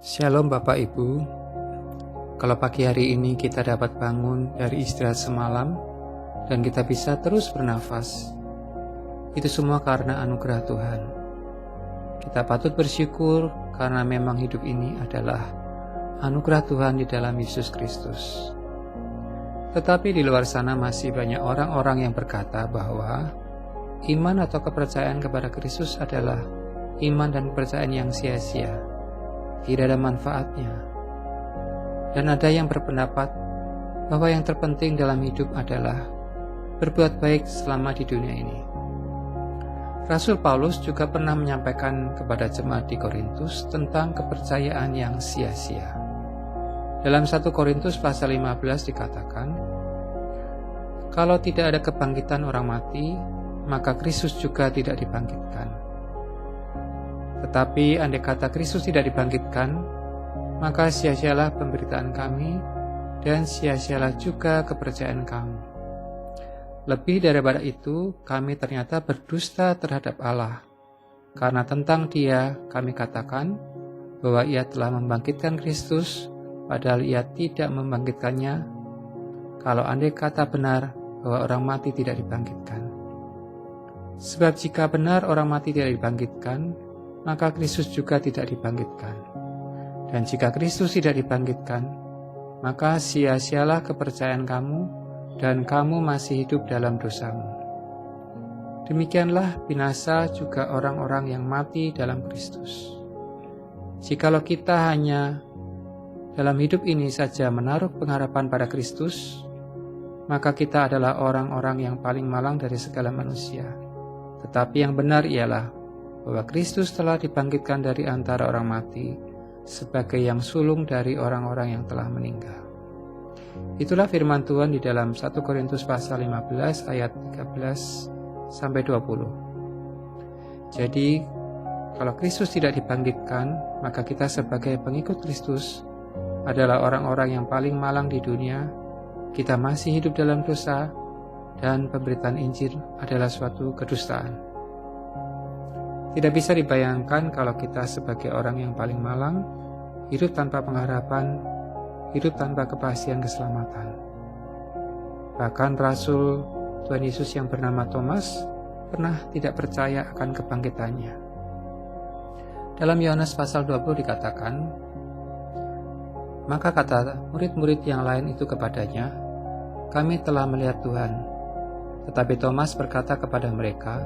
Shalom Bapak Ibu. Kalau pagi hari ini kita dapat bangun dari istirahat semalam dan kita bisa terus bernafas, itu semua karena anugerah Tuhan. Kita patut bersyukur karena memang hidup ini adalah anugerah Tuhan di dalam Yesus Kristus. Tetapi di luar sana masih banyak orang-orang yang berkata bahwa iman atau kepercayaan kepada Kristus adalah iman dan kepercayaan yang sia-sia, tidak ada manfaatnya. Dan ada yang berpendapat bahwa yang terpenting dalam hidup adalah berbuat baik selama di dunia ini. Rasul Paulus juga pernah menyampaikan kepada jemaat di Korintus tentang kepercayaan yang sia-sia. Dalam 1 Korintus pasal 15 dikatakan, kalau tidak ada kebangkitan orang mati, maka Kristus juga tidak dibangkitkan. Tetapi andai kata Kristus tidak dibangkitkan, maka sia-sialah pemberitaan kami dan sia-sialah juga kepercayaan kamu. Lebih daripada itu, kami ternyata berdusta terhadap Allah, karena tentang Dia kami katakan bahwa Ia telah membangkitkan Kristus, padahal Ia tidak membangkitkannya, kalau andai kata benar bahwa orang mati tidak dibangkitkan. Sebab jika benar orang mati tidak dibangkitkan, maka Kristus juga tidak dibangkitkan. Dan jika Kristus tidak dibangkitkan, maka sia-sialah kepercayaan kamu dan kamu masih hidup dalam dosamu. Demikianlah binasa juga orang-orang yang mati dalam Kristus. Jikalau kita hanya dalam hidup ini saja menaruh pengharapan pada Kristus, maka kita adalah orang-orang yang paling malang dari segala manusia. Tetapi yang benar ialah bahwa Kristus telah dibangkitkan dari antara orang mati sebagai yang sulung dari orang-orang yang telah meninggal. Itulah firman Tuhan di dalam 1 Korintus pasal 15 ayat 13 sampai 20. Jadi, kalau Kristus tidak dibangkitkan, maka kita sebagai pengikut Kristus adalah orang-orang yang paling malang di dunia. Kita masih hidup dalam dosa dan pemberitaan Injil adalah suatu kedustaan. Tidak bisa dibayangkan kalau kita sebagai orang yang paling malang, hidup tanpa pengharapan, hidup tanpa kepastian keselamatan. Bahkan Rasul Tuhan Yesus yang bernama Thomas pernah tidak percaya akan kebangkitannya. Dalam Yohanes pasal 20 dikatakan, maka kata murid-murid yang lain itu kepadanya, kami telah melihat Tuhan. Tetapi Thomas berkata kepada mereka,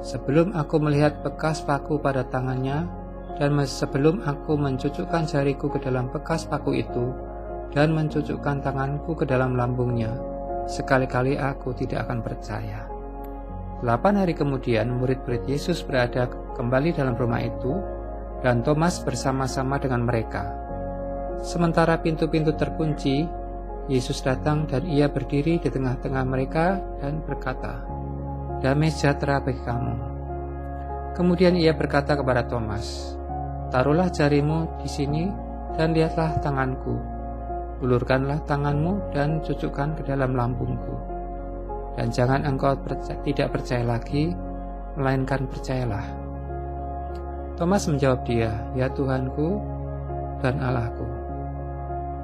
sebelum aku melihat bekas paku pada tangannya, dan sebelum aku mencucukkan jariku ke dalam bekas paku itu, dan mencucukkan tanganku ke dalam lambungnya, sekali-kali aku tidak akan percaya. 8 hari kemudian, murid-murid Yesus berada kembali dalam rumah itu, dan Thomas bersama-sama dengan mereka. Sementara pintu-pintu terkunci, Yesus datang dan Ia berdiri di tengah-tengah mereka dan berkata, damai sejahtera bagi kamu. Kemudian Ia berkata kepada Thomas, taruhlah jarimu di sini dan lihatlah tanganku. Ulurkanlah tanganmu dan cucukkan ke dalam lambungku. Dan jangan engkau tidak percaya lagi, melainkan percayalah. Thomas menjawab dia, ya Tuhanku dan Allahku.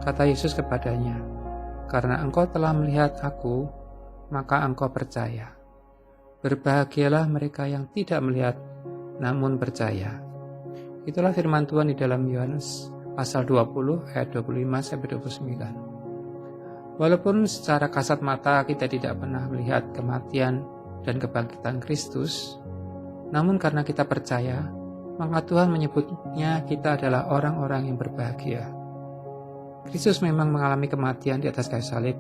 Kata Yesus kepadanya, karena engkau telah melihat aku, maka engkau percaya. Berbahagialah mereka yang tidak melihat, namun percaya. Itulah firman Tuhan di dalam Yohanes pasal 20 ayat 25-29. Walaupun secara kasat mata kita tidak pernah melihat kematian dan kebangkitan Kristus, namun karena kita percaya, maka Tuhan menyebutnya kita adalah orang-orang yang berbahagia. Kristus memang mengalami kematian di atas kayu salib,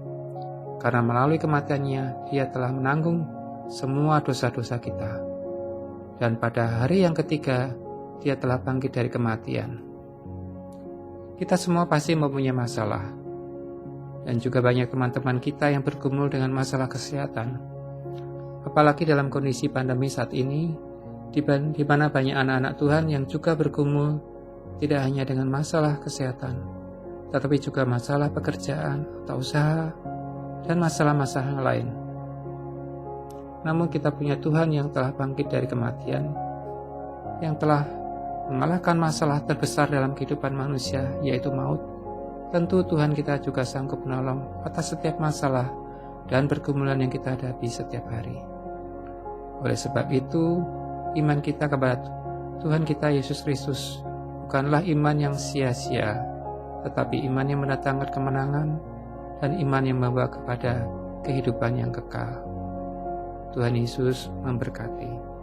karena melalui kematiannya Dia telah menanggung semua dosa-dosa kita. Dan pada hari yang ketiga, Dia telah bangkit dari kematian. Kita semua pasti mempunyai masalah. Dan juga banyak teman-teman kita yang bergumul dengan masalah kesehatan. Apalagi dalam kondisi pandemi saat ini, di mana banyak anak-anak Tuhan yang juga bergumul tidak hanya dengan masalah kesehatan, tetapi juga masalah pekerjaan atau usaha, dan masalah-masalah yang lain. Namun kita punya Tuhan yang telah bangkit dari kematian, yang telah mengalahkan masalah terbesar dalam kehidupan manusia, yaitu maut, tentu Tuhan kita juga sanggup menolong atas setiap masalah dan pergumulan yang kita hadapi setiap hari. Oleh sebab itu, iman kita kepada Tuhan kita Yesus Kristus bukanlah iman yang sia-sia, tetapi iman yang mendatangkan kemenangan dan iman yang membawa kepada kehidupan yang kekal. Tuhan Yesus memberkati.